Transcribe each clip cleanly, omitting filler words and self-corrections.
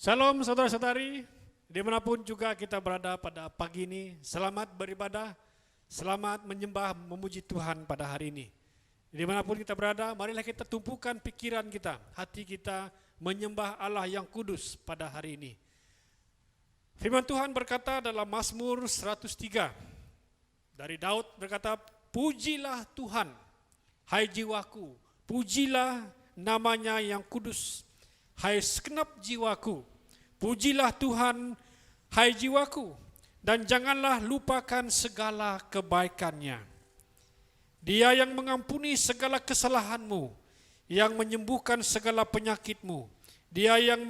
Shalom saudara-saudari, dimanapun juga kita berada pada pagi ini, selamat beribadah, selamat menyembah, memuji Tuhan pada hari ini. Dimanapun kita berada, marilah kita tumpukan pikiran kita, hati kita, menyembah Allah yang kudus pada hari ini. Firman Tuhan berkata dalam Mazmur 103, dari Daud berkata, pujilah Tuhan, hai jiwaku, pujilah namanya yang kudus. Hai segenap jiwaku, pujilah Tuhan, hai jiwaku, dan janganlah lupakan segala kebaikannya. Dia yang mengampuni segala kesalahanmu, yang menyembuhkan segala penyakitmu. Dia yang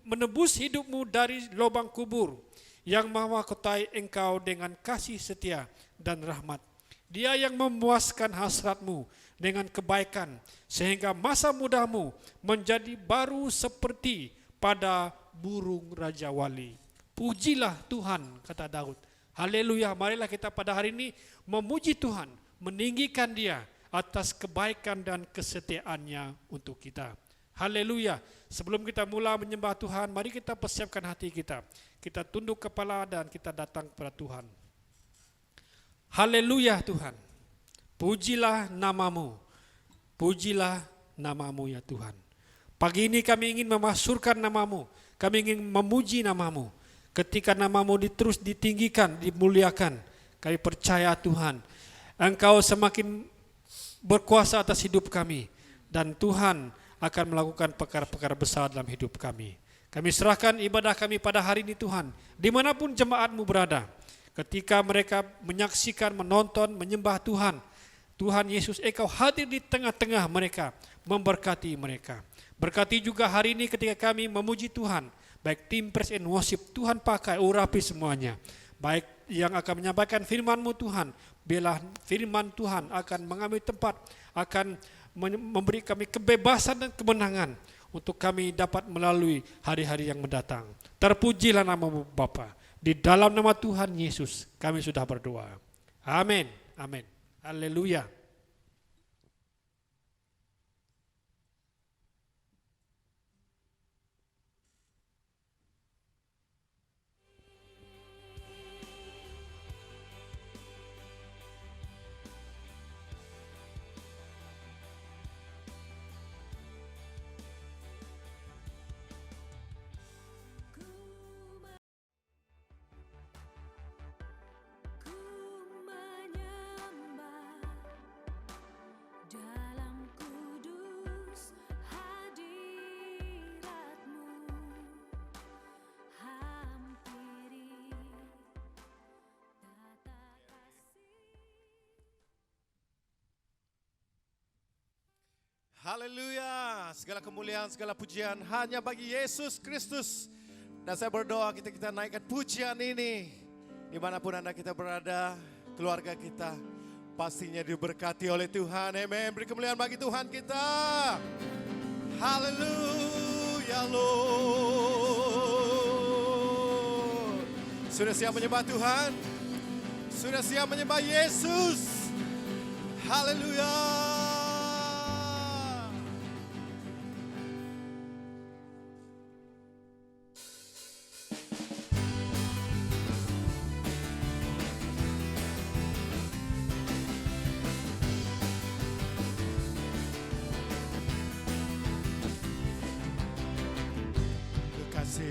menebus hidupmu dari lubang kubur, yang mahkotai engkau dengan kasih setia dan rahmat. Dia yang memuaskan hasratmu dengan kebaikan, sehingga masa mudamu menjadi baru seperti pada burung Raja Wali. Pujilah Tuhan, kata Daud. Haleluya, marilah kita pada hari ini memuji Tuhan, meninggikan Dia atas kebaikan dan kesetiaannya untuk kita. Haleluya, sebelum kita mula menyembah Tuhan, mari kita persiapkan hati kita. Kita tunduk kepala dan kita datang kepada Tuhan. Haleluya Tuhan, pujilah namamu, pujilah namamu ya Tuhan. Pagi ini kami ingin memasyurkan namamu, kami ingin memuji namamu. Ketika namamu terus ditinggikan, dimuliakan, kami percaya Tuhan, Engkau semakin berkuasa atas hidup kami, dan Tuhan akan melakukan perkara-perkara besar dalam hidup kami. Kami serahkan ibadah kami pada hari ini Tuhan, dimanapun jemaatmu berada. Ketika mereka menyaksikan, menonton, menyembah Tuhan, Tuhan Yesus Engkau hadir di tengah-tengah mereka, memberkati mereka. Berkati juga hari ini ketika kami memuji Tuhan, baik tim praise and worship, Tuhan pakai, urapi semuanya. Baik yang akan menyampaikan firman-Mu Tuhan, biarlah firman Tuhan akan mengambil tempat, akan memberi kami kebebasan dan kemenangan untuk kami dapat melalui hari-hari yang mendatang. Terpujilah nama-Mu Bapa. Di dalam nama Tuhan Yesus kami sudah berdoa. Amin. Amin. Haleluya. Haleluya, segala kemuliaan, segala pujian hanya bagi Yesus Kristus. Dan saya berdoa kita naikkan pujian ini. Dimanapun Anda kita berada, keluarga kita pastinya diberkati oleh Tuhan. Amin, beri kemuliaan bagi Tuhan kita. Haleluya Lord. Sudah siap menyembah Tuhan? Sudah siap menyembah Yesus? Haleluya.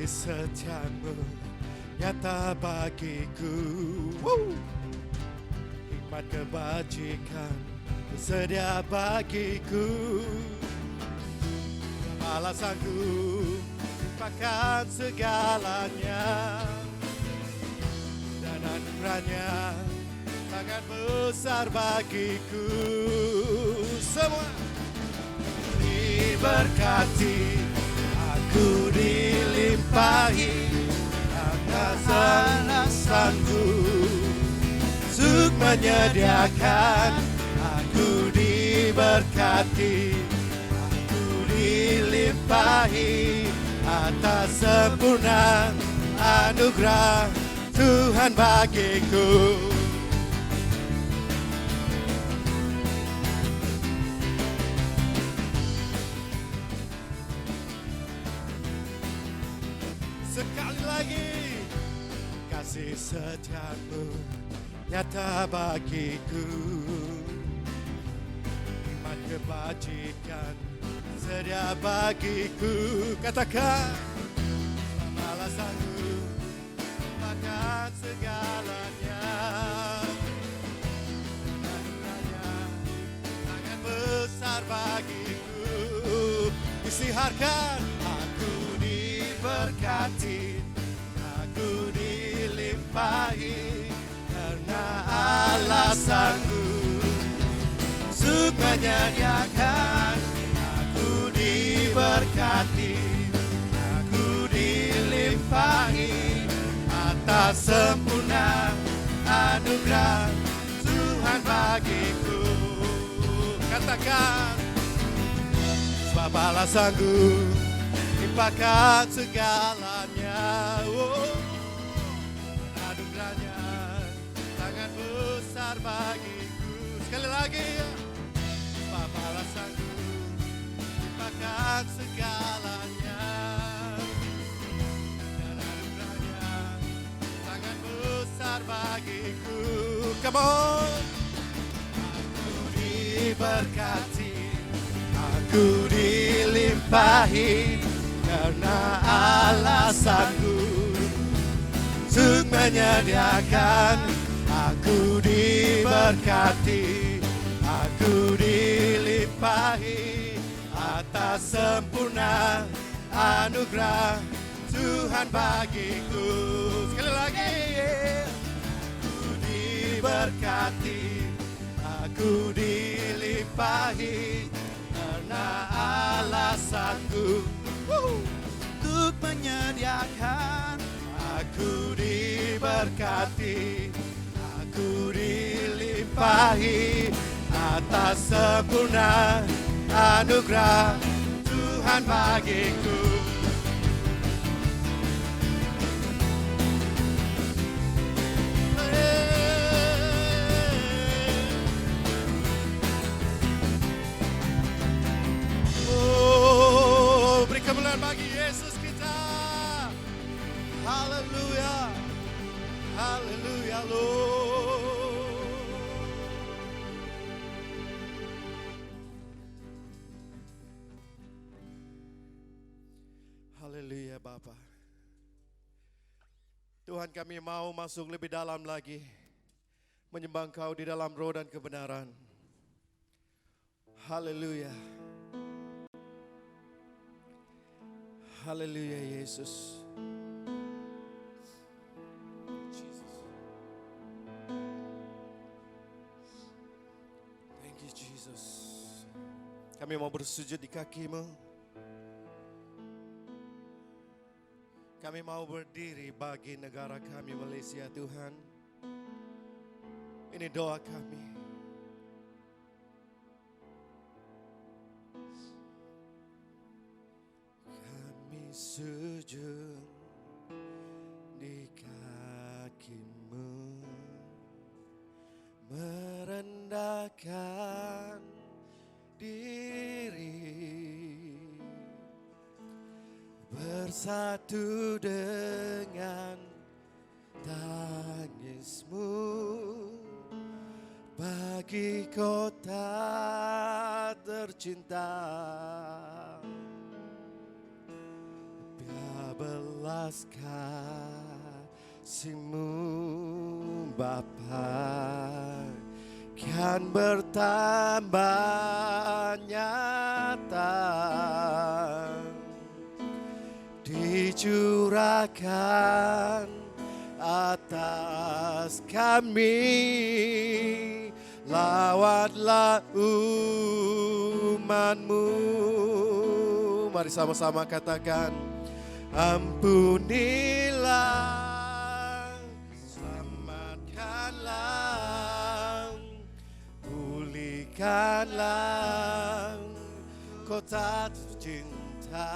Setiamu nyata bagiku, hikmat kebajikan tersedia bagiku. Alasanku lupakan segalanya, dan anugerahnya sangat besar bagiku. Semua diberkati, aku dilimpahi atas alasanku untuk menyediakan. Aku diberkati, aku dilimpahi atas sempurna anugerah Tuhan bagiku. Sekali lagi, kasih setiamu nyata bagiku, iman kebajikan sedia bagiku. Katakan, alasanku lupakan segalanya, anugerahnya sangat besar bagiku. Isiharkan, aku diberkati, aku dilimpahi, karena Allah sanggup untuk menyediakan. Aku diberkati, aku dilimpahi, atas sempurna anugerah Tuhan bagiku. Katakan, sebab Allah sanggup limpahkan segalanya. Anugerahnya sangat besar bagiku. Sekali lagi, sebab Allah sanggup limpahkan segalanya, dan anugerahnya sangat besar bagiku. Come on. Aku diberkati, aku dilimpahi, karena Allah sanggup untuk menyediakan. Aku diberkati, aku dilimpahi, atas sempurna anugerah Tuhan bagiku. Sekali lagi, aku diberkati, aku dilimpahi, karena Allah sanggup untuk menyediakan. Aku diberkati, aku dilimpahi, atas sempurna anugerah Tuhan bagiku. Oh, beri kemuliaan bagi Yesus kita. Haleluya, haleluya Lord. Haleluya Bapa. Tuhan, kami mau masuk lebih dalam lagi, menyembah Engkau di dalam roh dan kebenaran. Haleluya. Haleluya Yesus. Thank you Jesus. Kami mau bersujud di kaki-Mu. Kami mau berdiri bagi negara kami Malaysia Tuhan. Ini doa kami. Kami sujud di kaki-Mu, merendahkan diri, bersatu dengan tangis-Mu bagi kota tercinta. Biar belas kasih-Mu Bapa kan bertambah nyata, dicurahkan atas kami. Lawatlah umat-Mu. Mari sama-sama katakan, ampunilah, selamatkanlah, pulihkanlah kota tercinta,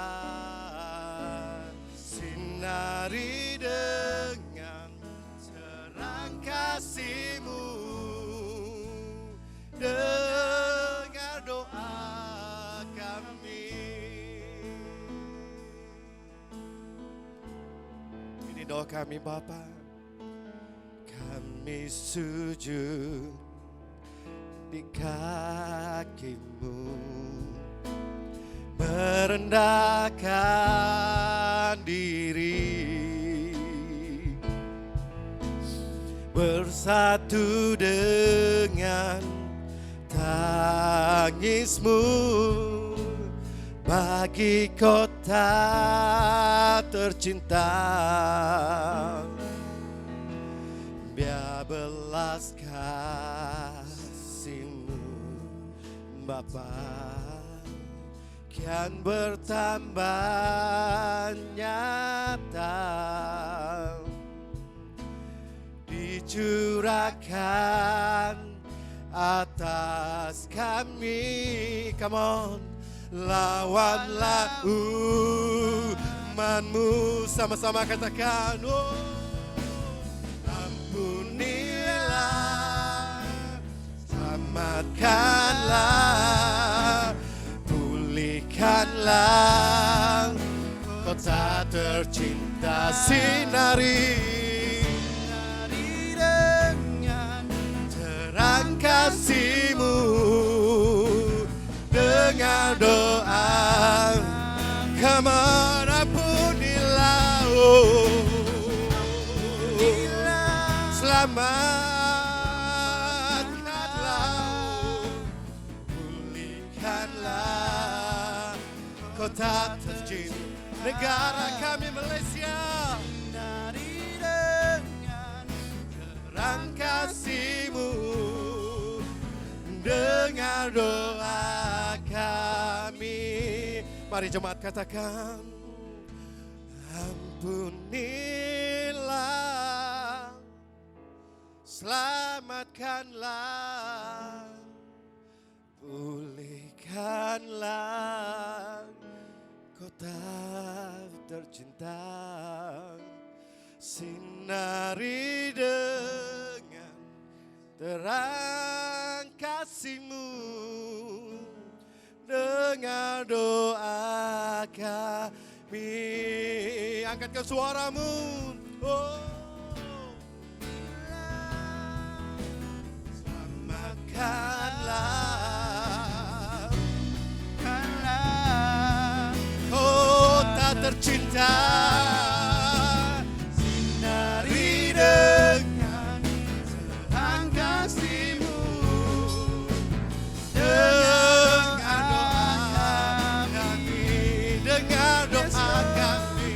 sinari dengan terang kasih-Mu. Dengar doa kami. Ini doa kami Bapa. Kami sujud di kaki-Mu, merendahkan diri, bersatu dengan tangis-Mu bagi kota tercinta. Biar belas kasih-Mu Bapa kian bertambah nyata, dicurahkan atas kami. Come on, lawanlah umat-Mu. Sama-sama katakan, oh, ampunilah, selamatkanlah, pulihkanlah kota tercinta. Sinari dengan terang kasih-Mu, dengar doa. Come on, ampunilah, oh, selamatkanlah, pulihkanlah kota tercinta negara kami Malaysia. Dari dengan terang kasih-Mu, dengar doa kami. Mari jemaat katakan, ampunilah, selamatkanlah, pulihkanlah kota tercinta. Sinari dengan terang kasih-Mu, dengar doa kami. Angkatkan suaramu, oh, selamatkanlah kota tercinta. Sinari dengan terang kasih-Mu, dengar doa kami, dengar doa kami,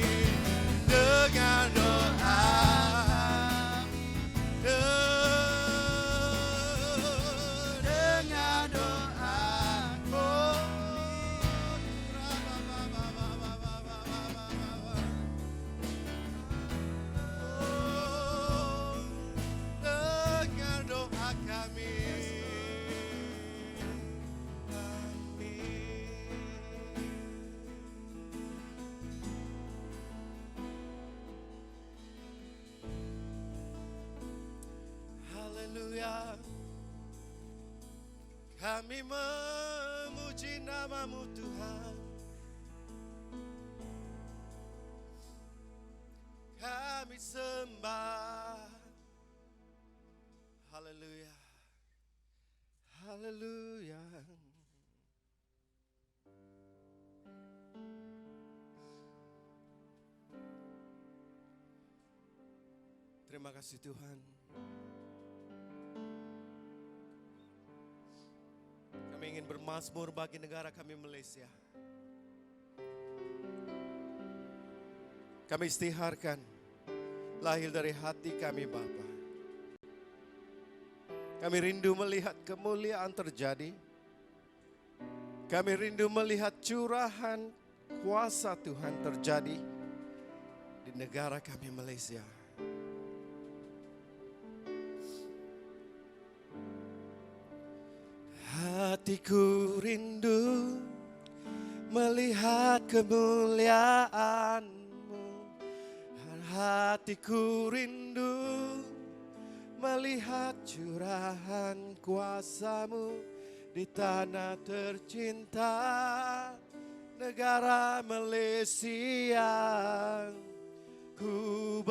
dengar doa, dengar doa. Oh, dengar doa kami. Haleluya. Kami memuji nama-Mu Tuhan. Kami sembah. Haleluya. Haleluya. Terima kasih Tuhan. Kami ingin bermazmur bagi negara kami Malaysia. Kami istiharkan lahir dari hati kami Bapa. Kami rindu melihat kemuliaan terjadi. Kami rindu melihat curahan kuasa Tuhan terjadi di negara kami Malaysia. Hatiku rindu melihat kemuliaan-Mu. Hatiku rindu melihat curahan kuasa-Mu di tanah tercinta negara Malaysia. Ku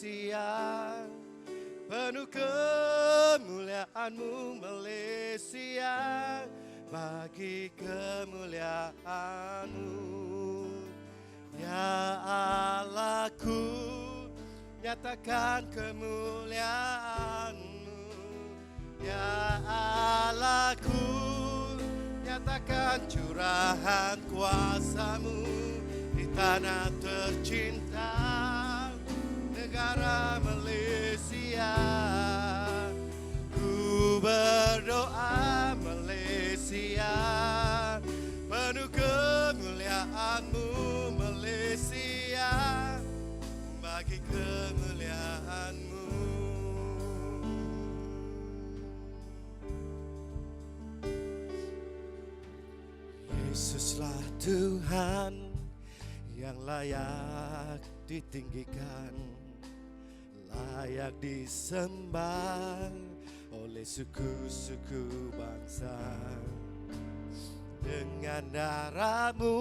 Malaysia. Penuh kemuliaan-Mu Malaysia, bagi kemuliaan-Mu. Ya Allahku, nyatakan kemuliaan-Mu. Ya Allahku, nyatakan curahan kuasa-Mu di tanah tercinta, negara Malaysia. Ku berdoa Malaysia, penuh kemuliaan-Mu Malaysia, bagi kemuliaan-Mu. Yesuslah Tuhan yang layak ditinggikan, layak disembah oleh suku-suku bangsa. Dengan darah-Mu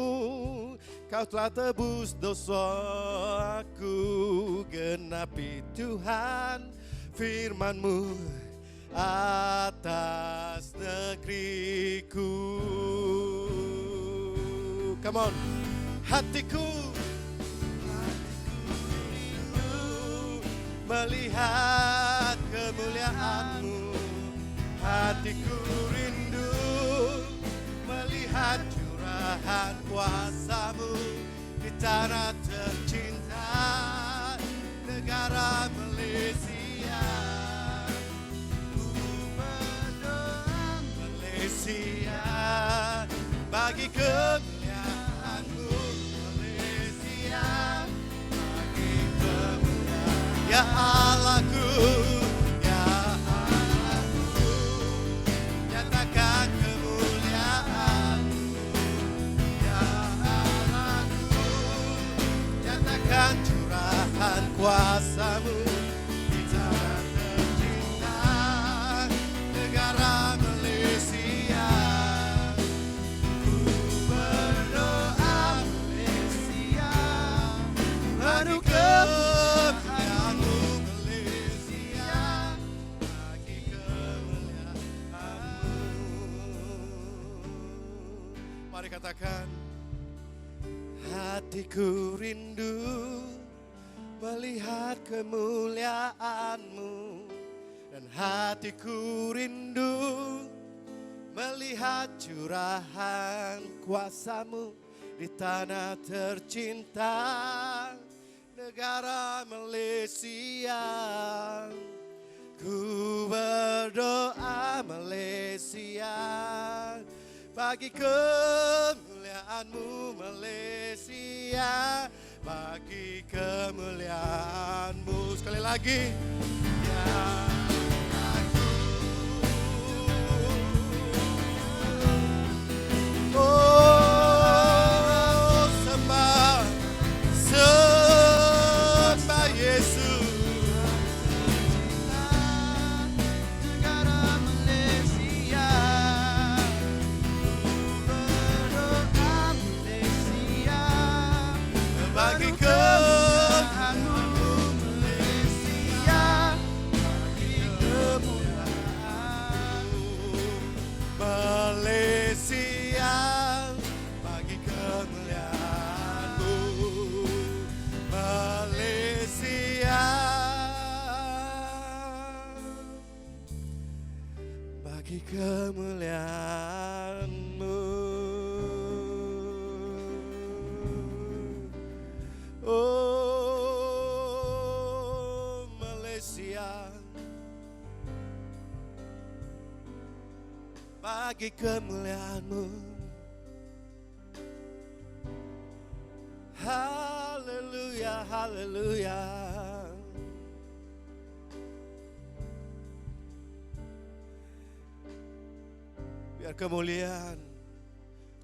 Kau telah tebus dosaku, genapi Tuhan firman-Mu atas negeriku. Come on, hatiku melihat kemuliaan-Mu, hatiku rindu melihat curahan kuasa-Mu di tanah tercinta, negara Malaysia. Ku berdoa Malaysia, bagi kemuliaan-Mu Malaysia, bagi kemuliaan. Ya Allahku, ya Allahku, nyatakan kemuliaan-Mu. Ya Allahku, nyatakan curahan kuasa-Mu di tanah tercinta, negara Malaysia. Ku berdoa Malaysia, penuh kemuliaan-Mu Malaysia, bagi kemuliaan-Mu. Mari katakan, hatiku rindu melihat kemuliaan-Mu, dan hatiku rindu melihat curahan kuasa-Mu di tanah tercinta, negara Malaysia. Ku berdoa Malaysia, bagi kemuliaan-Mu Malaysia, bagi kemuliaan-Mu. Sekali lagi, ya aku. Oh, sembah, sembah Yesus. Negara Malaysia, berdoa Malaysia, bagi kemuliaan-Mu Malaysia, bagi kemuliaan-Mu Malaysia, bagi kemuliaan-Mu Malaysia, bagi kemuliaan-Mu. Oh Malaysia, bagi kemuliaan-Mu. Haleluya, haleluya. Biar kemuliaan,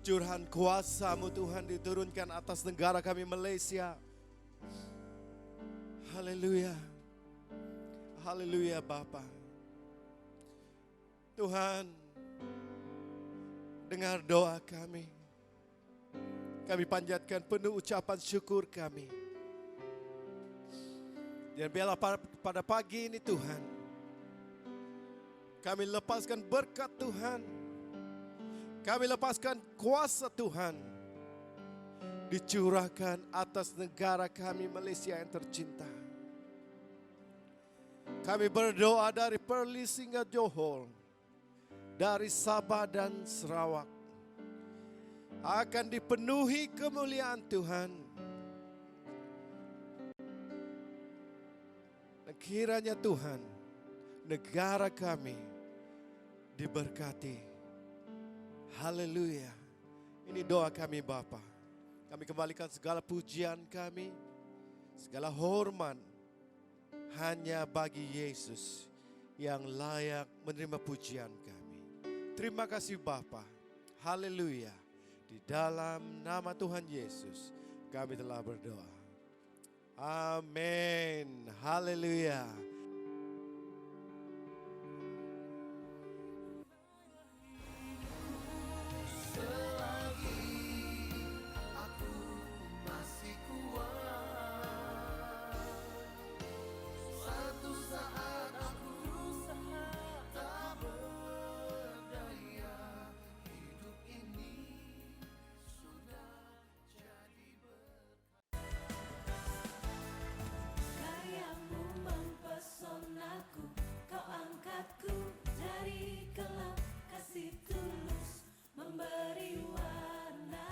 curahan kuasa-Mu Tuhan diturunkan atas negara kami Malaysia. Haleluya, haleluya Bapa. Tuhan, dengar doa kami. Kami panjatkan penuh ucapan syukur kami. Dan biarlah pada pagi ini Tuhan, kami lepaskan berkat Tuhan. Kami lepaskan kuasa Tuhan dicurahkan atas negara kami Malaysia yang tercinta. Kami berdoa dari Perlis hingga Johor, dari Sabah dan Sarawak, akan dipenuhi kemuliaan Tuhan. Dan kiranya Tuhan, negara kami diberkati. Haleluya. Ini doa kami Bapa. Kami kembalikan segala pujian kami, segala hormat hanya bagi Yesus yang layak menerima pujian kami. Terima kasih Bapa. Haleluya. Di dalam nama Tuhan Yesus kami telah berdoa. Amin. Haleluya. Karyamu mempesonaku, kau angkatku dari gelap, kasih tulus memberi warna.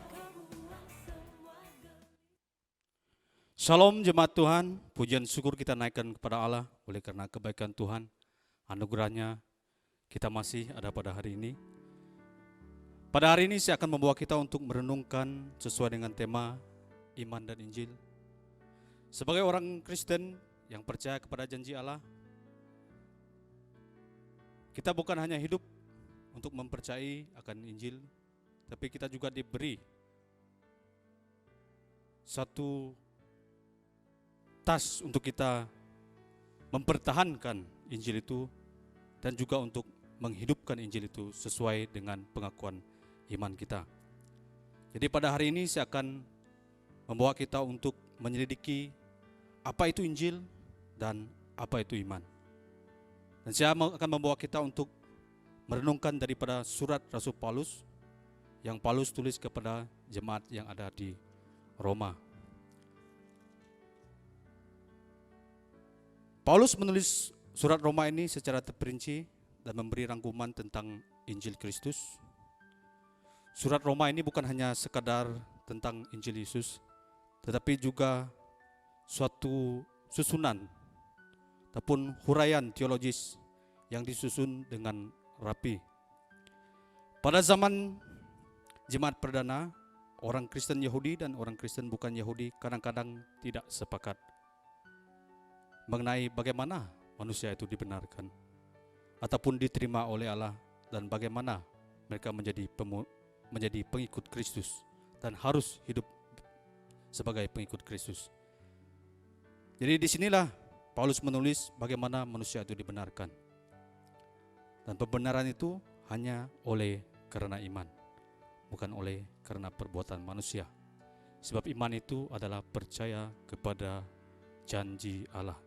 Kau buang semua Shalom jemaat Tuhan, pujian syukur kita naikkan kepada Allah oleh karena kebaikan Tuhan, anugerahnya kita masih ada pada hari ini. Pada hari ini saya akan membawa kita untuk merenungkan sesuai dengan tema iman dan Injil. Sebagai orang Kristen yang percaya kepada janji Allah, kita bukan hanya hidup untuk mempercayai akan Injil, tapi kita juga diberi satu tas untuk kita mempertahankan Injil itu dan juga untuk menghidupkan Injil itu sesuai dengan pengakuan iman kita. Jadi pada hari ini saya akan membawa kita untuk menyelidiki apa itu Injil dan apa itu iman. Dan saya akan membawa kita untuk merenungkan daripada surat Rasul Paulus yang Paulus tulis kepada jemaat yang ada di Roma. Paulus menulis surat Roma ini secara terperinci dan memberi rangkuman tentang Injil Kristus. Surat Roma ini bukan hanya sekadar tentang Injil Yesus, tetapi juga suatu susunan ataupun huraian teologis yang disusun dengan rapi. Pada zaman jemaat perdana, orang Kristen Yahudi dan orang Kristen bukan Yahudi kadang-kadang tidak sepakat mengenai bagaimana manusia itu dibenarkan ataupun diterima oleh Allah dan bagaimana mereka menjadi pengikut Kristus dan harus hidup sebagai pengikut Kristus. Jadi disinilah Paulus menulis bagaimana manusia itu dibenarkan. Dan pembenaran itu hanya oleh karena iman, bukan oleh karena perbuatan manusia. Sebab iman itu adalah percaya kepada janji Allah.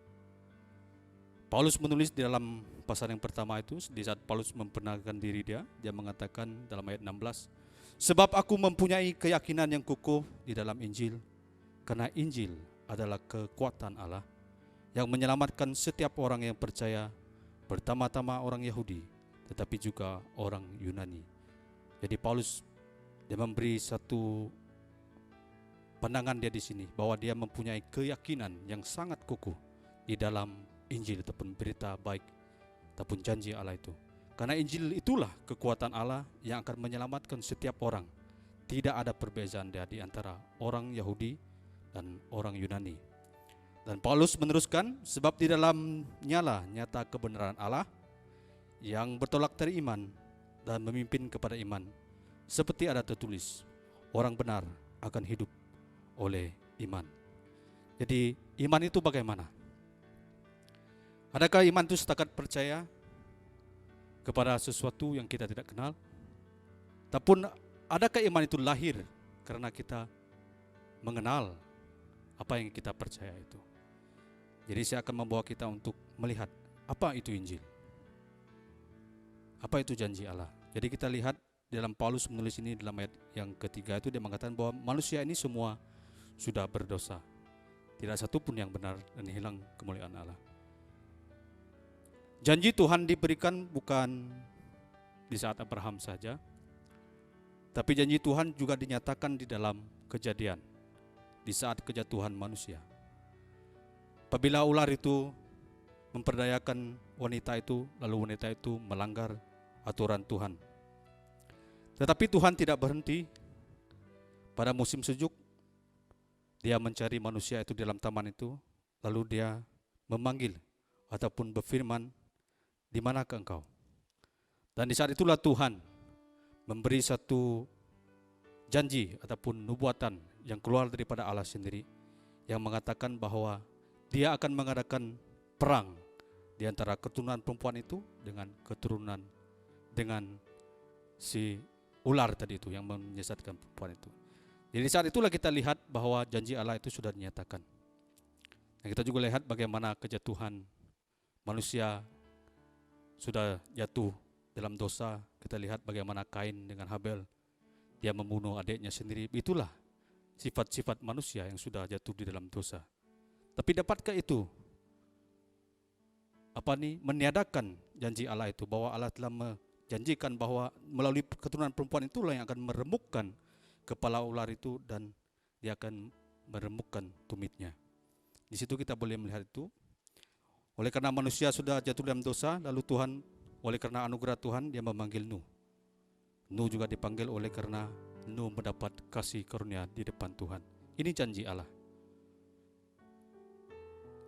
Paulus menulis di dalam pasal yang pertama itu, di saat Paulus memperkenalkan diri dia mengatakan dalam ayat 16, sebab aku mempunyai keyakinan yang kukuh di dalam Injil, karena Injil adalah kekuatan Allah yang menyelamatkan setiap orang yang percaya, pertama-tama orang Yahudi, tetapi juga orang Yunani. Jadi Paulus dia memberi satu pandangan dia di sini bahwa dia mempunyai keyakinan yang sangat kukuh di dalam Injil ataupun berita baik ataupun janji Allah itu. Karena Injil itulah kekuatan Allah yang akan menyelamatkan setiap orang. Tidak ada perbezaan di antara orang Yahudi dan orang Yunani. Dan Paulus meneruskan, sebab di dalamnya lah nyata kebenaran Allah yang bertolak dari iman dan memimpin kepada iman. Seperti ada tertulis, orang benar akan hidup oleh iman. Jadi iman itu bagaimana? Adakah iman itu setakat percaya kepada sesuatu yang kita tidak kenal? Ataupun adakah iman itu lahir karena kita mengenal apa yang kita percaya itu. Jadi saya akan membawa kita untuk melihat apa itu Injil, apa itu janji Allah. Jadi kita lihat dalam Paulus menulis ini dalam ayat yang ketiga itu, dia mengatakan bahwa manusia ini semua sudah berdosa, tidak satu pun yang benar, dan hilang kemuliaan Allah. Janji Tuhan diberikan bukan di saat Abraham saja, tapi janji Tuhan juga dinyatakan di dalam Kejadian, di saat kejatuhan manusia. Apabila ular itu memperdayakan wanita itu, lalu wanita itu melanggar aturan Tuhan. Tetapi Tuhan tidak berhenti. Pada musim sejuk, dia mencari manusia itu di dalam taman itu, lalu dia memanggil ataupun berfirman, "Di manakah engkau?" Dan di saat itulah Tuhan memberi satu janji ataupun nubuatan yang keluar daripada Allah sendiri, yang mengatakan bahwa dia akan mengadakan perang di antara keturunan perempuan itu dengan keturunan dengan si ular tadi itu yang menyesatkan perempuan itu. Jadi saat itulah kita lihat bahwa janji Allah itu sudah dinyatakan. Dan kita juga lihat bagaimana kejatuhan manusia sudah jatuh dalam dosa. Kita lihat bagaimana Kain dengan Habel, dia membunuh adiknya sendiri. Itulah sifat-sifat manusia yang sudah jatuh di dalam dosa. Tapi dapatkah itu meniadakan janji Allah itu, bahwa Allah telah menjanjikan bahwa melalui keturunan perempuan itulah yang akan meremukkan kepala ular itu dan dia akan meremukkan tumitnya. Di situ kita boleh melihat itu. Oleh karena manusia sudah jatuh dalam dosa, lalu Tuhan, oleh karena anugerah Tuhan, dia memanggil Nuh. Nuh juga dipanggil oleh karena Nuh mendapat kasih karunia di depan Tuhan. Ini janji Allah.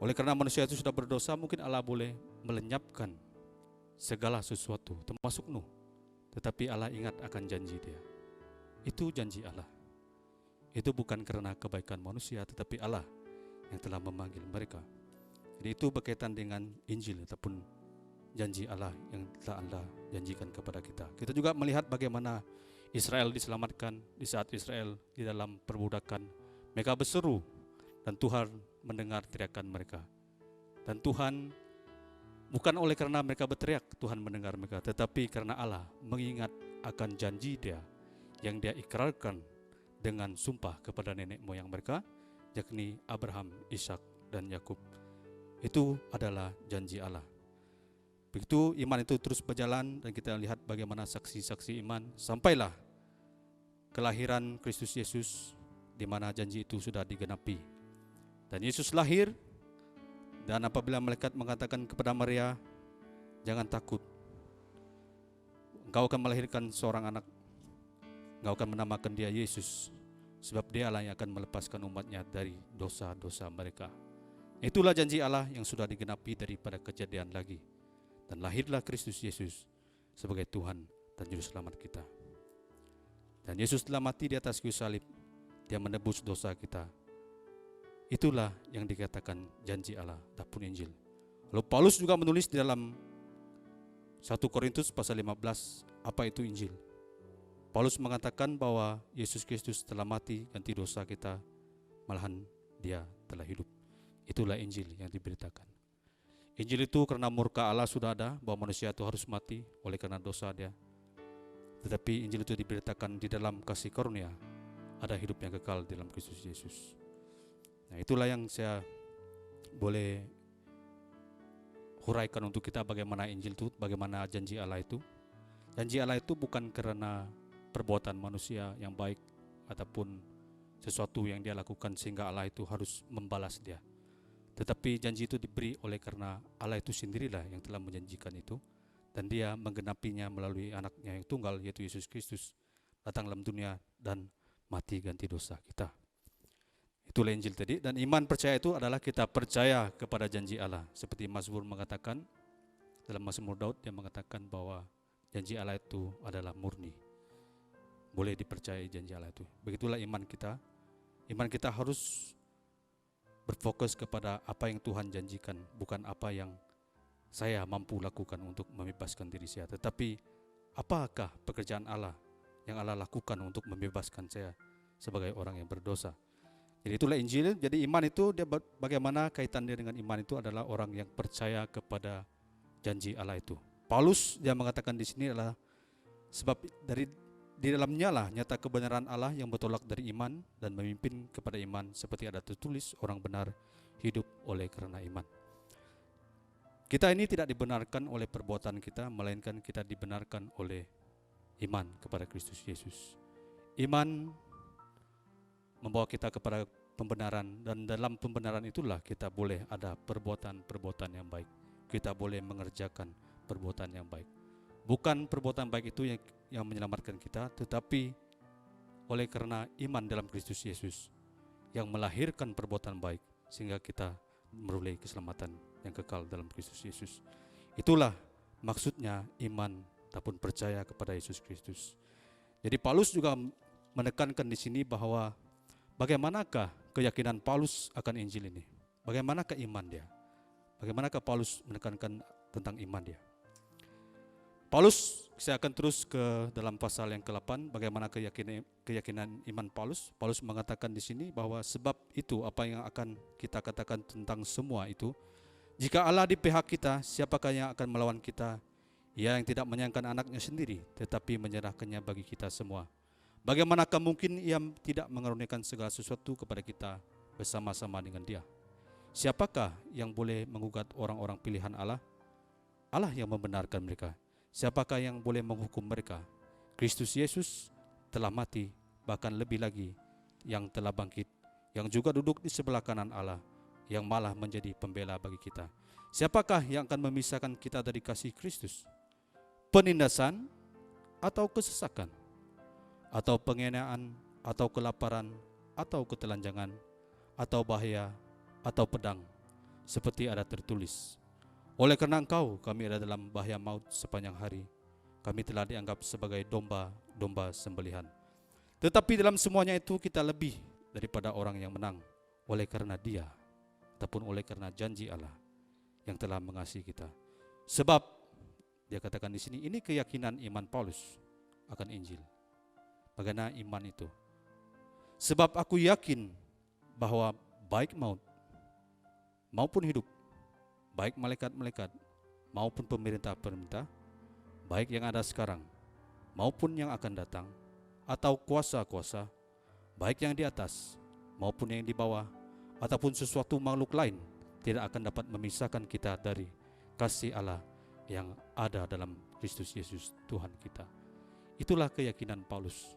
Oleh karena manusia itu sudah berdosa, mungkin Allah boleh melenyapkan segala sesuatu, termasuk Nuh. Tetapi Allah ingat akan janji dia. Itu janji Allah. Itu bukan karena kebaikan manusia, tetapi Allah yang telah memanggil mereka. Jadi itu berkaitan dengan Injil ataupun janji Allah yang telah Allah janjikan kepada kita. Kita juga melihat bagaimana Israel diselamatkan di saat Israel di dalam perbudakan. Mereka berseru dan Tuhan mendengar teriakan mereka. Dan Tuhan, bukan oleh karena mereka berteriak Tuhan mendengar mereka, tetapi karena Allah mengingat akan janji dia yang dia ikrarkan dengan sumpah kepada nenek moyang mereka, yakni Abraham, Ishak, dan Yakub. Itu adalah janji Allah. Begitu iman itu terus berjalan dan kita lihat bagaimana saksi-saksi iman sampailah kelahiran Kristus Yesus, di mana janji itu sudah digenapi. Dan Yesus lahir, dan apabila malaikat mengatakan kepada Maria, "Jangan takut, engkau akan melahirkan seorang anak, engkau akan menamakan dia Yesus, sebab dialah yang akan melepaskan umatnya dari dosa-dosa mereka." Itulah janji Allah yang sudah digenapi daripada kejadian lagi. Dan lahirlah Kristus Yesus sebagai Tuhan dan Juru Selamat kita. Dan Yesus telah mati di atas kayu salib, dia menebus dosa kita. Itulah yang dikatakan janji Allah ataupun Injil. Lalu Paulus juga menulis di dalam 1 Korintus pasal 15, apa itu Injil. Paulus mengatakan bahwa Yesus Kristus telah mati ganti dosa kita, malahan dia telah hidup. Itulah Injil yang diberitakan. Injil itu karena murka Allah sudah ada, bahwa manusia itu harus mati oleh karena dosa dia. Tetapi Injil itu diberitakan di dalam kasih karunia, ada hidup yang kekal dalam Kristus Yesus. Nah, itulah yang saya boleh huraikan untuk kita, bagaimana Injil itu, bagaimana janji Allah itu. Janji Allah itu bukan karena perbuatan manusia yang baik ataupun sesuatu yang dia lakukan sehingga Allah itu harus membalas dia. Tetapi janji itu diberi oleh karena Allah itu sendirilah yang telah menjanjikan itu, dan dia menggenapinya melalui anaknya yang tunggal, yaitu Yesus Kristus, datang dalam dunia dan mati ganti dosa kita. Itulah Injil tadi. Dan iman percaya itu adalah kita percaya kepada janji Allah. Seperti Mazmur mengatakan, dalam Mazmur Daud dia mengatakan bahwa janji Allah itu adalah murni, boleh dipercayai janji Allah itu. Begitulah iman kita. Iman kita harus berfokus kepada apa yang Tuhan janjikan, bukan apa yang saya mampu lakukan untuk membebaskan diri saya, tetapi apakah pekerjaan Allah yang Allah lakukan untuk membebaskan saya sebagai orang yang berdosa. Jadi itulah Injil. Jadi iman itu dia bagaimana kaitan dia dengan iman itu adalah orang yang percaya kepada janji Allah itu. Paulus dia mengatakan di sini adalah sebab di dalamnya lah nyata kebenaran Allah yang bertolak dari iman dan memimpin kepada iman, seperti ada tertulis, orang benar hidup oleh karena iman. Kita ini tidak dibenarkan oleh perbuatan kita, melainkan kita dibenarkan oleh iman kepada Kristus Yesus. Iman membawa kita kepada pembenaran, dan dalam pembenaran itulah kita boleh ada perbuatan-perbuatan yang baik. Kita boleh mengerjakan perbuatan yang baik. Bukan perbuatan baik itu yang menyelamatkan kita, tetapi oleh karena iman dalam Kristus Yesus yang melahirkan perbuatan baik, sehingga kita meroleh keselamatan yang kekal dalam Kristus Yesus. Itulah maksudnya iman ataupun percaya kepada Yesus Kristus. Jadi Paulus juga menekankan di sini bahwa bagaimanakah keyakinan Paulus akan Injil ini? Bagaimanakah iman dia? Bagaimanakah Paulus menekankan tentang iman dia? Paulus, saya akan terus ke dalam pasal yang ke-8, bagaimana keyakinan iman Paulus. Paulus mengatakan di sini bahwa sebab itu apa yang akan kita katakan tentang semua itu, jika Allah di pihak kita, siapakah yang akan melawan kita? Ia yang tidak menyayangkan anaknya sendiri, tetapi menyerahkannya bagi kita semua. Bagaimanakah mungkin ia tidak mengaruniakan segala sesuatu kepada kita bersama-sama dengan dia? Siapakah yang boleh menggugat orang-orang pilihan Allah? Allah yang membenarkan mereka. Siapakah yang boleh menghukum mereka? Kristus Yesus telah mati, bahkan lebih lagi yang telah bangkit, yang juga duduk di sebelah kanan Allah, yang malah menjadi pembela bagi kita. Siapakah yang akan memisahkan kita dari kasih Kristus? Penindasan atau kesesakan, atau penghinaan, atau kelaparan, atau ketelanjangan, atau bahaya, atau pedang, seperti ada tertulis, oleh karena engkau kami ada dalam bahaya maut sepanjang hari. Kami telah dianggap sebagai domba-domba sembelihan. Tetapi dalam semuanya itu kita lebih daripada orang yang menang, oleh karena dia, ataupun oleh karena janji Allah yang telah mengasihi kita. Sebab dia katakan di sini, ini keyakinan iman Paulus akan Injil. Bagaimana iman itu? Sebab aku yakin bahwa baik maut maupun hidup, baik malaikat-malaikat maupun pemerintah-pemerintah, baik yang ada sekarang maupun yang akan datang, atau kuasa-kuasa, baik yang di atas maupun yang di bawah, ataupun sesuatu makhluk lain, tidak akan dapat memisahkan kita dari kasih Allah yang ada dalam Kristus Yesus Tuhan kita. Itulah keyakinan Paulus.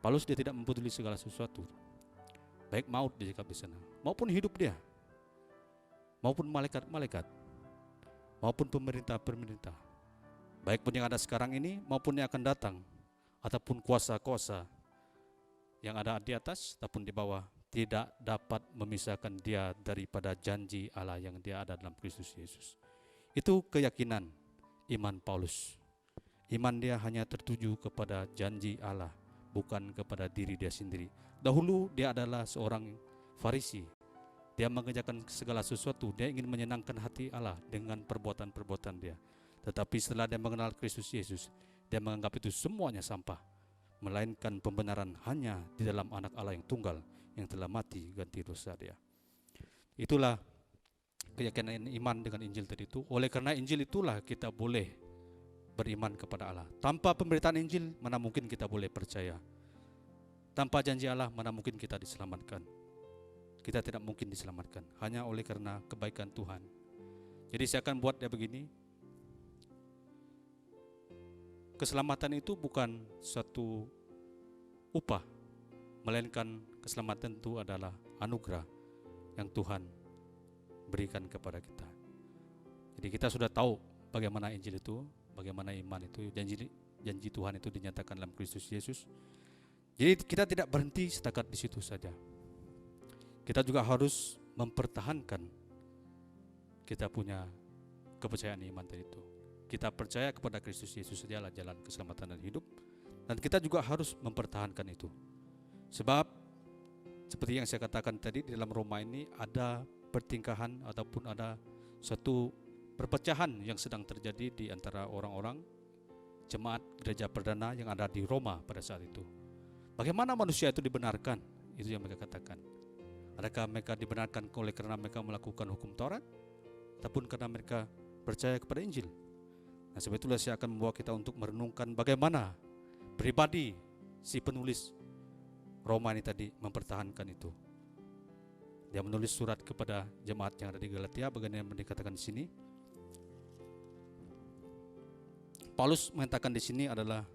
Paulus dia tidak mempeduli segala sesuatu, baik maut dicekap di sana, maupun hidup dia, maupun malaikat-malaikat, maupun pemerintah-pemerintah, baik pun yang ada sekarang ini maupun yang akan datang, ataupun kuasa-kuasa yang ada di atas ataupun di bawah, tidak dapat memisahkan dia daripada janji Allah yang dia ada dalam Kristus Yesus. Itu keyakinan iman Paulus. Iman dia hanya tertuju kepada janji Allah, bukan kepada diri dia sendiri. Dahulu dia adalah seorang Farisi. Dia mengerjakan segala sesuatu, dia ingin menyenangkan hati Allah dengan perbuatan-perbuatan dia. Tetapi setelah dia mengenal Kristus Yesus, dia menganggap itu semuanya sampah, melainkan pembenaran hanya di dalam anak Allah yang tunggal, yang telah mati ganti dosa dia. Itulah keyakinan iman dengan Injil tadi itu. Oleh karena Injil itulah kita boleh beriman kepada Allah. Tanpa pemberitaan Injil, mana mungkin kita boleh percaya? Tanpa janji Allah, mana mungkin kita diselamatkan? Kita tidak mungkin diselamatkan hanya oleh karena kebaikan Tuhan. Jadi saya akan buat dia begini. Keselamatan itu bukan suatu upah, melainkan keselamatan itu adalah anugerah yang Tuhan berikan kepada kita. Jadi kita sudah tahu bagaimana Injil itu, bagaimana iman itu, janji Tuhan itu dinyatakan dalam Kristus Yesus. Jadi kita tidak berhenti setakat di situ saja. Kita juga harus mempertahankan kita punya kepercayaan iman tadi itu. Kita percaya kepada Kristus Yesus sajalah jalan keselamatan dan hidup, dan kita juga harus mempertahankan itu. Sebab seperti yang saya katakan tadi, di dalam Roma ini ada pertingkahan ataupun ada suatu perpecahan yang sedang terjadi di antara orang-orang jemaat gereja perdana yang ada di Roma pada saat itu. Bagaimana manusia itu dibenarkan? Itu yang mereka katakan. Adakah mereka dibenarkan oleh karena mereka melakukan hukum Taurat, ataupun karena mereka percaya kepada Injil? Nah, sebab itulah saya akan membawa kita untuk merenungkan bagaimana pribadi si penulis Roma ini tadi mempertahankan itu. Dia menulis surat kepada jemaat yang ada di Galatia, bagaimana yang dikatakan di sini. Paulus mengatakan di sini adalah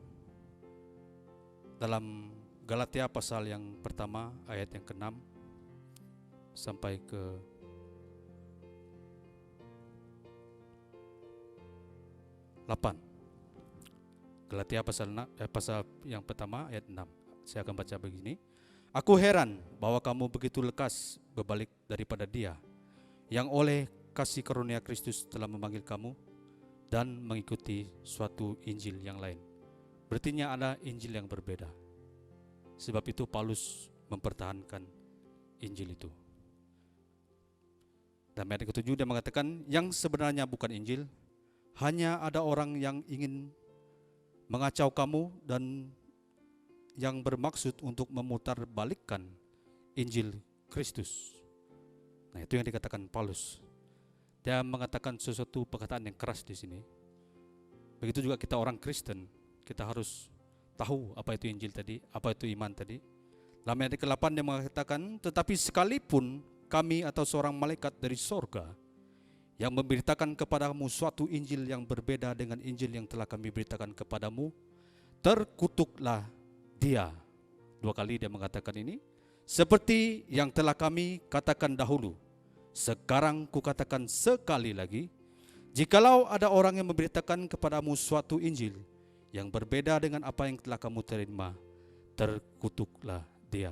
dalam Galatia pasal yang pertama ayat yang ke-6 sampai ke 8. Galatia pasal yang pertama ayat 6. Saya akan baca begini. Aku heran bahwa kamu begitu lekas berbalik daripada Dia yang oleh kasih karunia Kristus telah memanggil kamu dan mengikuti suatu Injil yang lain. Berartinya ada Injil yang berbeda. Sebab itu Paulus mempertahankan Injil itu. Dan ayat ke-7 dia mengatakan yang sebenarnya bukan Injil, hanya ada orang yang ingin mengacau kamu dan yang bermaksud untuk memutarbalikkan Injil Kristus. Nah, itu yang dikatakan Paulus. Dia mengatakan sesuatu perkataan yang keras di sini. Begitu juga kita orang Kristen, kita harus tahu apa itu Injil tadi, apa itu iman tadi. Dalam ayat ke-8 dia mengatakan, tetapi sekalipun kami atau seorang malaikat dari sorga yang memberitakan kepadamu suatu Injil yang berbeda dengan Injil yang telah kami beritakan kepadamu, terkutuklah dia. 2 kali dia mengatakan ini. Seperti yang telah kami katakan dahulu, sekarang kukatakan sekali lagi, jikalau ada orang yang memberitakan kepadamu suatu Injil yang berbeda dengan apa yang telah kamu terima, terkutuklah dia.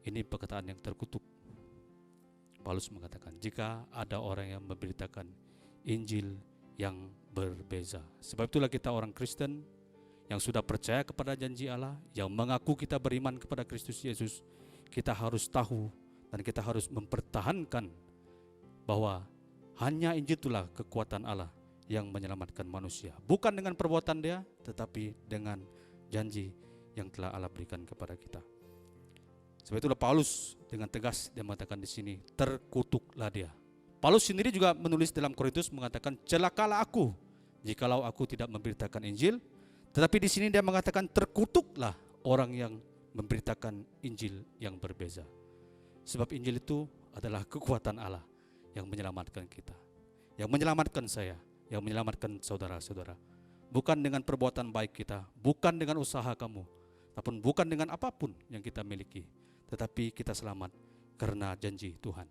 Ini perkataan yang terkutuk. Paulus mengatakan, jika ada orang yang memberitakan Injil yang berbeza. Sebab itulah kita orang Kristen yang sudah percaya kepada janji Allah, yang mengaku kita beriman kepada Kristus Yesus, kita harus tahu dan kita harus mempertahankan bahwa hanya Injil itulah kekuatan Allah yang menyelamatkan manusia. Bukan dengan perbuatan dia, tetapi dengan janji yang telah Allah berikan kepada kita. Sebab itulah Paulus dengan tegas dia mengatakan di sini, terkutuklah dia. Paulus sendiri juga menulis dalam Korintus mengatakan, celakalah aku jikalau aku tidak memberitakan Injil. Tetapi di sini dia mengatakan terkutuklah orang yang memberitakan Injil yang berbeza. Sebab Injil itu adalah kekuatan Allah yang menyelamatkan kita, yang menyelamatkan saya, yang menyelamatkan saudara-saudara. Bukan dengan perbuatan baik kita, bukan dengan usaha kamu, ataupun bukan dengan apapun yang kita miliki, tetapi kita selamat karena janji Tuhan.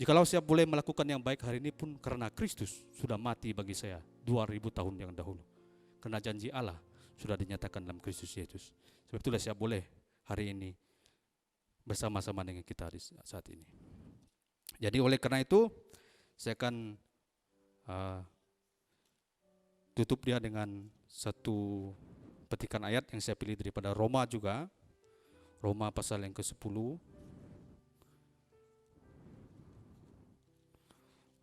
Jikalau saya boleh melakukan yang baik hari ini pun karena Kristus sudah mati bagi saya 2000 tahun yang dahulu. Karena janji Allah sudah dinyatakan dalam Kristus Yesus. Sebab itulah saya boleh hari ini bersama-sama dengan kita saat ini. Jadi oleh karena itu saya akan tutup dia dengan satu petikan ayat yang saya pilih daripada Roma juga. Roma pasal yang ke-10.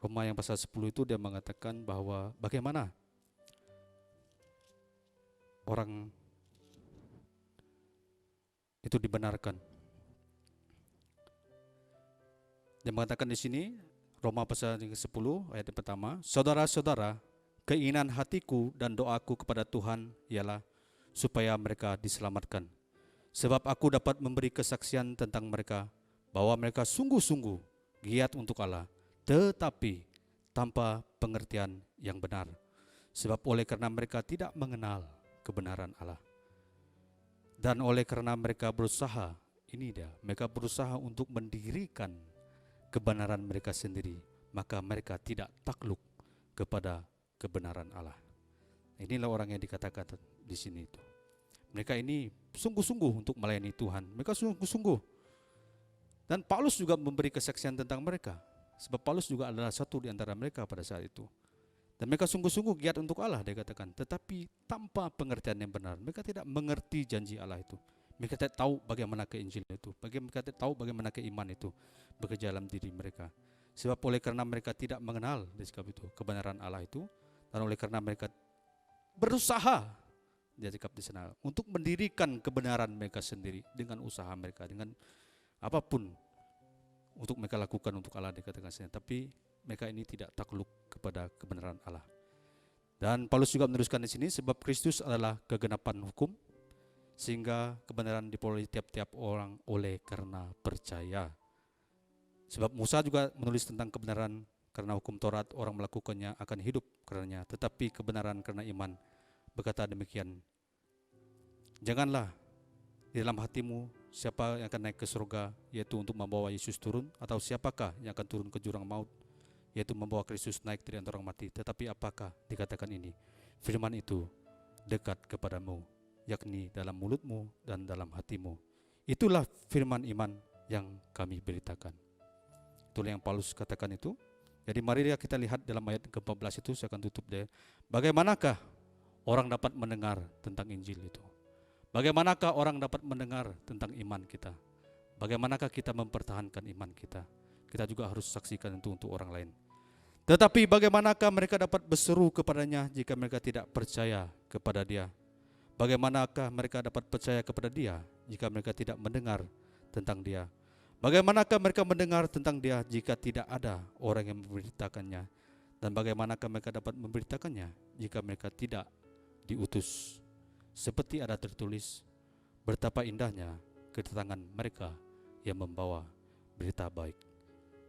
Roma yang pasal 10 itu dia mengatakan bahwa bagaimana orang itu dibenarkan. Dia mengatakan di sini Roma pasal yang ke-10 ayat yang pertama, saudara-saudara, keinginan hatiku dan doaku kepada Tuhan ialah supaya mereka diselamatkan. Sebab aku dapat memberi kesaksian tentang mereka bahwa mereka sungguh-sungguh giat untuk Allah, tetapi tanpa pengertian yang benar. Sebab oleh karena mereka tidak mengenal kebenaran Allah. Dan oleh karena mereka berusaha, ini dia, mereka berusaha untuk mendirikan kebenaran mereka sendiri, maka mereka tidak takluk kepada kebenaran Allah. Inilah orang yang dikatakan di sini itu. Mereka ini sungguh-sungguh untuk melayani Tuhan. Mereka sungguh-sungguh. Dan Paulus juga memberi kesaksian tentang mereka. Sebab Paulus juga adalah satu di antara mereka pada saat itu. Dan mereka sungguh-sungguh giat untuk Allah, dia katakan. Tetapi tanpa pengertian yang benar. Mereka tidak mengerti janji Allah itu. Mereka tidak tahu bagaimana keinjil itu. Mereka tidak tahu bagaimana keiman itu bekerja dalam diri mereka. Sebab oleh karena mereka tidak mengenal sebab itu kebenaran Allah itu. Dan oleh karena mereka berusaha dia cakap di sana untuk mendirikan kebenaran mereka sendiri dengan usaha mereka, dengan apapun untuk mereka lakukan untuk Allah dikatakan sini. Tapi mereka ini tidak takluk kepada kebenaran Allah. Dan Paulus juga meneruskan di sini, sebab Kristus adalah kegenapan hukum, sehingga kebenaran diperoleh tiap-tiap orang oleh karena percaya. Sebab Musa juga menulis tentang kebenaran karena hukum Taurat orang melakukannya akan hidup karenanya, tetapi kebenaran karena iman berkata demikian, janganlah di dalam hatimu siapa yang akan naik ke surga, yaitu untuk membawa Yesus turun, atau siapakah yang akan turun ke jurang maut, yaitu membawa Kristus naik dari antara orang mati. Tetapi apakah dikatakan ini? Firman itu dekat kepadamu, yakni dalam mulutmu dan dalam hatimu. Itulah firman iman yang kami beritakan. Itulah yang Paulus katakan itu. Jadi mari kita lihat dalam ayat ke-14 itu, saya akan tutup deh. Bagaimanakah orang dapat mendengar tentang Injil itu? Bagaimanakah orang dapat mendengar tentang iman kita? Bagaimanakah kita mempertahankan iman kita? Kita juga harus saksikan itu untuk orang lain. Tetapi bagaimanakah mereka dapat berseru kepadanya jika mereka tidak percaya kepada dia? Bagaimanakah mereka dapat percaya kepada dia jika mereka tidak mendengar tentang dia? Bagaimanakah mereka mendengar tentang dia jika tidak ada orang yang memberitakannya? Dan bagaimanakah mereka dapat memberitakannya jika mereka tidak diutus? Seperti ada tertulis, betapa indahnya kedatangan mereka yang membawa berita baik.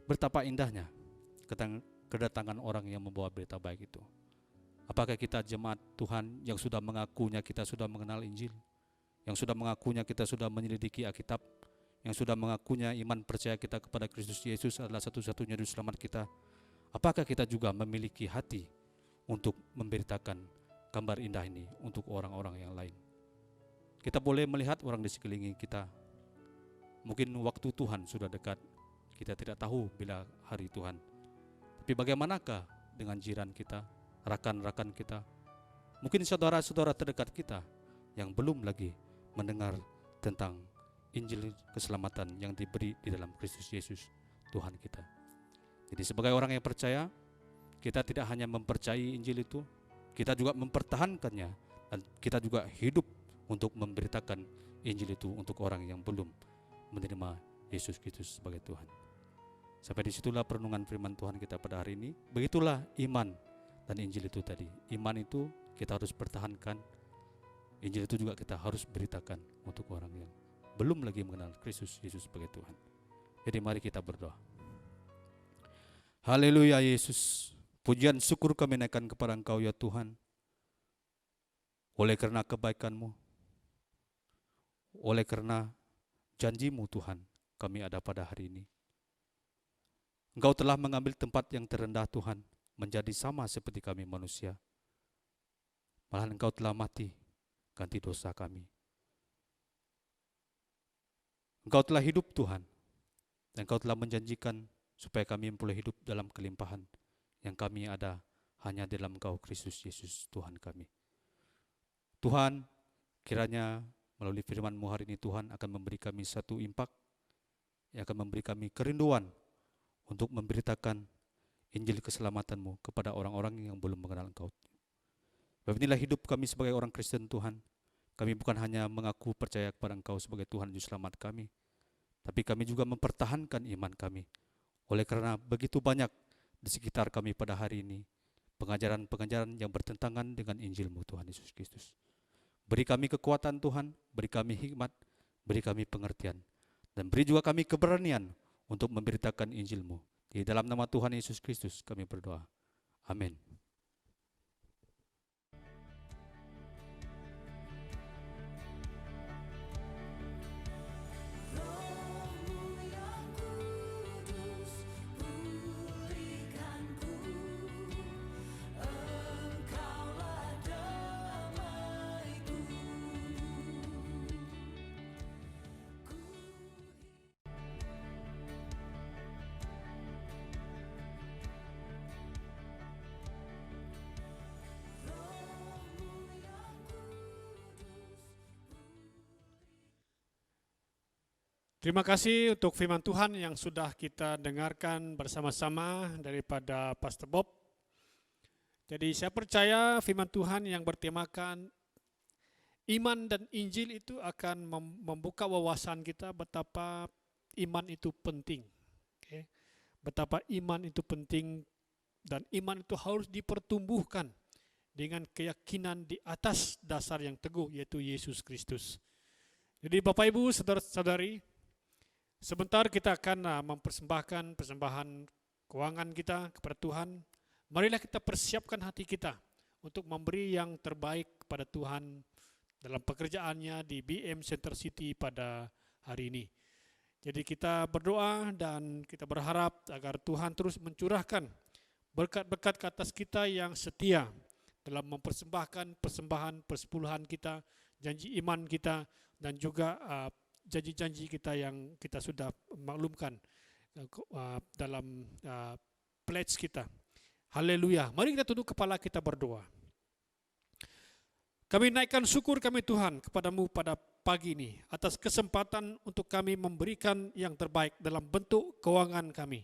Betapa indahnya kedatangan orang yang membawa berita baik itu. Apakah kita jemaat Tuhan yang sudah mengakunya kita sudah mengenal Injil, yang sudah mengakunya kita sudah menyelidiki Alkitab, yang sudah mengakunya iman percaya kita kepada Kristus Yesus adalah satu-satunya juru selamat kita? Apakah kita juga memiliki hati untuk memberitakan gambar indah ini untuk orang-orang yang lain? Kita boleh melihat orang di sekeliling kita. Mungkin waktu Tuhan sudah dekat, kita tidak tahu bila hari Tuhan. Tapi bagaimanakah dengan jiran kita, rakan-rakan kita, mungkin saudara-saudara terdekat kita yang belum lagi mendengar tentang Injil keselamatan yang diberi di dalam Kristus Yesus Tuhan kita. Jadi sebagai orang yang percaya, kita tidak hanya mempercayai Injil itu, kita juga mempertahankannya, dan kita juga hidup untuk memberitakan Injil itu untuk orang yang belum menerima Yesus Kristus sebagai Tuhan. Sampai disitulah perenungan firman Tuhan kita pada hari ini. Begitulah iman dan Injil itu tadi. Iman itu kita harus pertahankan, Injil itu juga kita harus beritakan untuk orang yang belum lagi mengenal Kristus Yesus sebagai Tuhan. Jadi mari kita berdoa. Haleluya Yesus, pujian syukur kami naikkan kepada Engkau ya Tuhan. Oleh karena kebaikan-Mu, oleh karena janji-Mu Tuhan, kami ada pada hari ini. Engkau telah mengambil tempat yang terendah Tuhan, menjadi sama seperti kami manusia. Malahan Engkau telah mati, ganti dosa kami. Engkau telah hidup Tuhan, dan Engkau telah menjanjikan supaya kami memperoleh hidup dalam kelimpahan yang kami ada hanya dalam Engkau Kristus Yesus Tuhan kami. Tuhan, kiranya melalui firman-Mu hari ini Tuhan akan memberi kami satu impak yang akan memberi kami kerinduan untuk memberitakan Injil keselamatan-Mu kepada orang-orang yang belum mengenal Engkau. Sebab inilah hidup kami sebagai orang Kristen Tuhan. Kami bukan hanya mengaku percaya kepada Engkau sebagai Tuhan Juru Selamat kami, tapi kami juga mempertahankan iman kami. Oleh karena begitu banyak di sekitar kami pada hari ini pengajaran-pengajaran yang bertentangan dengan Injil-Mu Tuhan Yesus Kristus. Beri kami kekuatan Tuhan, beri kami hikmat, beri kami pengertian, dan beri juga kami keberanian untuk memberitakan Injil-Mu. Di dalam nama Tuhan Yesus Kristus kami berdoa. Amin. Terima kasih untuk firman Tuhan yang sudah kita dengarkan bersama-sama daripada Pastor Bob. Jadi saya percaya firman Tuhan yang bertemakan iman dan Injil itu akan membuka wawasan kita betapa iman itu penting. Okay? Betapa iman itu penting dan iman itu harus dipertumbuhkan dengan keyakinan di atas dasar yang teguh, yaitu Yesus Kristus. Jadi Bapak Ibu, saudara-saudari, sebentar kita akan mempersembahkan persembahan keuangan kita kepada Tuhan. Marilah kita persiapkan hati kita untuk memberi yang terbaik kepada Tuhan dalam pekerjaannya di BM Center City pada hari ini. Jadi kita berdoa dan kita berharap agar Tuhan terus mencurahkan berkat-berkat ke atas kita yang setia dalam mempersembahkan persembahan persepuluhan kita, janji iman kita, dan juga janji-janji kita yang kita sudah maklumkan dalam pledge kita. Haleluya. Mari kita tunduk kepala, kita berdoa. Kami naikkan syukur kami Tuhan kepadamu pada pagi ini atas kesempatan untuk kami memberikan yang terbaik dalam bentuk keuangan kami.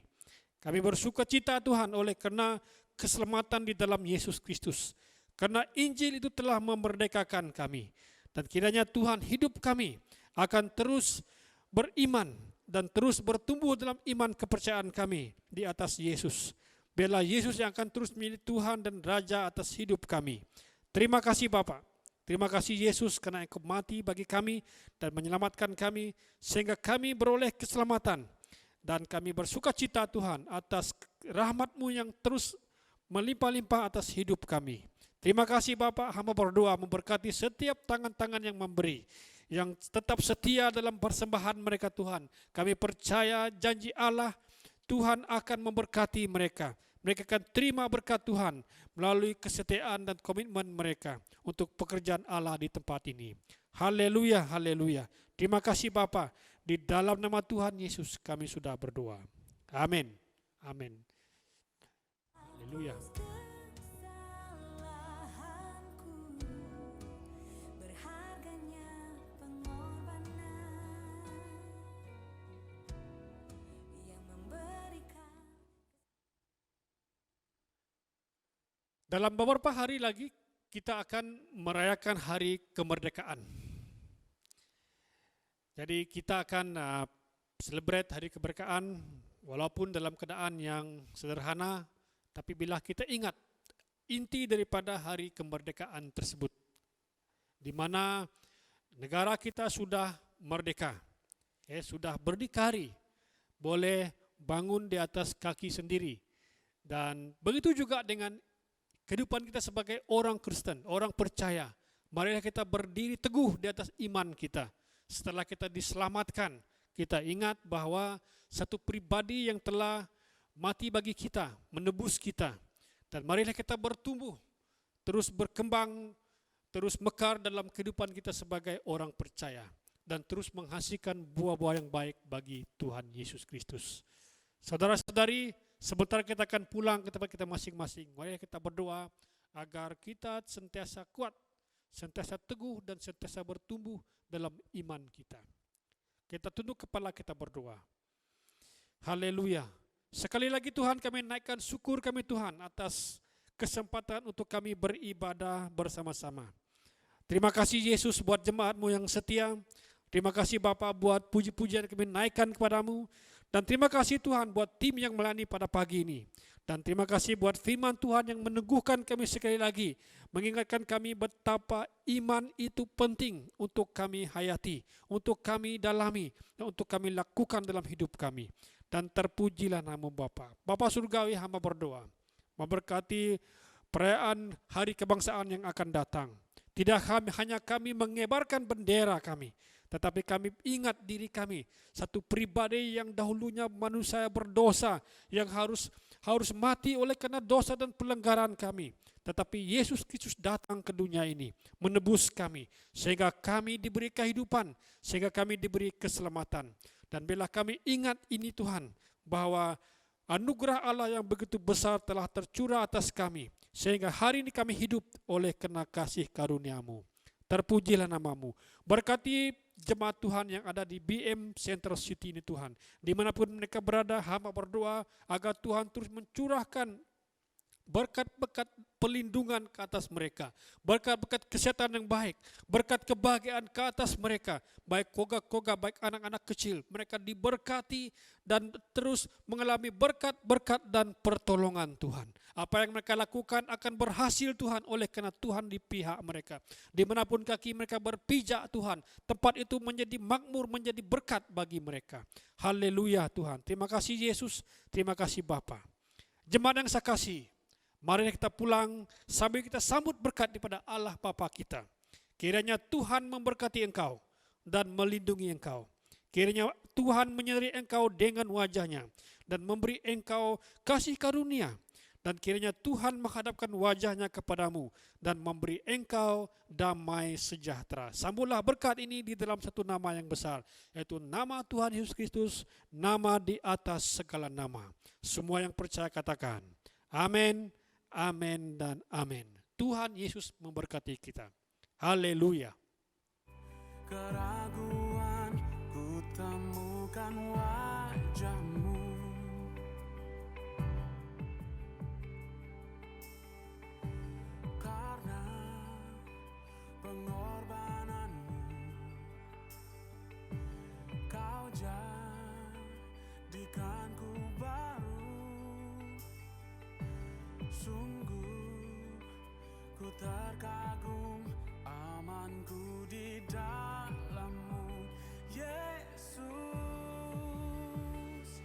Kami bersuka cita Tuhan oleh karena keselamatan di dalam Yesus Kristus. Karena Injil itu telah memerdekakan kami. Dan kiranya Tuhan, hidup kami akan terus beriman dan terus bertumbuh dalam iman kepercayaan kami di atas Yesus. Biarlah Yesus yang akan terus menjadi Tuhan dan Raja atas hidup kami. Terima kasih Bapa. Terima kasih Yesus karena Engkau mati bagi kami dan menyelamatkan kami sehingga kami beroleh keselamatan. Dan kami bersuka cita Tuhan atas rahmat-Mu yang terus melimpah-limpah atas hidup kami. Terima kasih Bapak, hamba berdoa memberkati setiap tangan-tangan yang memberi, yang tetap setia dalam persembahan mereka Tuhan. Kami percaya janji Allah, Tuhan akan memberkati mereka. Mereka akan terima berkat Tuhan melalui kesetiaan dan komitmen mereka untuk pekerjaan Allah di tempat ini. Haleluya, haleluya. Terima kasih Bapa. Di dalam nama Tuhan Yesus kami sudah berdoa. Amin. Amin. Haleluya. Dalam beberapa hari lagi kita akan merayakan hari kemerdekaan. Jadi kita akan celebrate hari kemerdekaan walaupun dalam keadaan yang sederhana, tapi bila kita ingat inti daripada hari kemerdekaan tersebut, di mana negara kita sudah merdeka, sudah berdikari, boleh bangun di atas kaki sendiri, dan begitu juga dengan kehidupan kita sebagai orang Kristen, orang percaya. Marilah kita berdiri teguh di atas iman kita. Setelah kita diselamatkan, kita ingat bahwa satu pribadi yang telah mati bagi kita, menebus kita. Dan marilah kita bertumbuh, terus berkembang, terus mekar dalam kehidupan kita sebagai orang percaya. Dan terus menghasilkan buah-buah yang baik bagi Tuhan Yesus Kristus. Saudara-saudari, sebentar kita akan pulang ke tempat kita masing-masing. Mari kita berdoa agar kita sentiasa kuat, sentiasa teguh, dan sentiasa bertumbuh dalam iman kita. Kita tunduk kepala, kita berdoa. Haleluya. Sekali lagi Tuhan, kami naikkan syukur kami Tuhan atas kesempatan untuk kami beribadah bersama-sama. Terima kasih Yesus buat jemaat-Mu yang setia. Terima kasih Bapa buat puji-pujian kami naikkan kepadamu. Dan terima kasih Tuhan buat tim yang melayani pada pagi ini. Dan terima kasih buat firman Tuhan yang meneguhkan kami sekali lagi. Mengingatkan kami betapa iman itu penting untuk kami hayati, untuk kami dalami, dan untuk kami lakukan dalam hidup kami. Dan terpujilah nama Bapa. Bapa surgawi, hamba berdoa memberkati perayaan hari kebangsaan yang akan datang. Tidak hanya kami mengibarkan bendera kami, tetapi kami ingat diri kami, satu pribadi yang dahulunya manusia berdosa, yang harus mati oleh karena dosa dan pelanggaran kami. Tetapi Yesus Kristus datang ke dunia ini, menebus kami, sehingga kami diberi kehidupan, sehingga kami diberi keselamatan. Dan bila kami ingat ini Tuhan, bahwa anugerah Allah yang begitu besar telah tercurah atas kami, sehingga hari ini kami hidup oleh karena kasih karunia-Mu. Terpujilah nama-Mu. Berkati jemaat Tuhan yang ada di BM Center City ini Tuhan. Dimanapun mereka berada, hamba berdoa agar Tuhan terus mencurahkan berkat-berkat pelindungan ke atas mereka, berkat-berkat kesehatan yang baik, berkat kebahagiaan ke atas mereka, baik koga-koga, baik anak-anak kecil, mereka diberkati dan terus mengalami berkat-berkat dan pertolongan Tuhan. Apa yang mereka lakukan akan berhasil Tuhan, oleh karena Tuhan di pihak mereka. Dimanapun kaki mereka berpijak Tuhan, tempat itu menjadi makmur, menjadi berkat bagi mereka. Haleluya Tuhan. Terima kasih Yesus, terima kasih Bapa. Jemaat yang saya kasih, mari kita pulang sambil kita sambut berkat daripada Allah Bapa kita. Kiranya Tuhan memberkati engkau dan melindungi engkau. Kiranya Tuhan menyertai engkau dengan wajahnya dan memberi engkau kasih karunia. Dan kiranya Tuhan menghadapkan wajahnya kepadamu dan memberi engkau damai sejahtera. Sambutlah berkat ini di dalam satu nama yang besar, yaitu nama Tuhan Yesus Kristus, nama di atas segala nama. Semua yang percaya katakan, amin, amin, dan amin. Tuhan Yesus memberkati kita. Haleluya. Keraguan ku temukan wajahmu, karena pengorbananmu kau jadikanku baru. Sungguh ku terkagum, amanku di dalam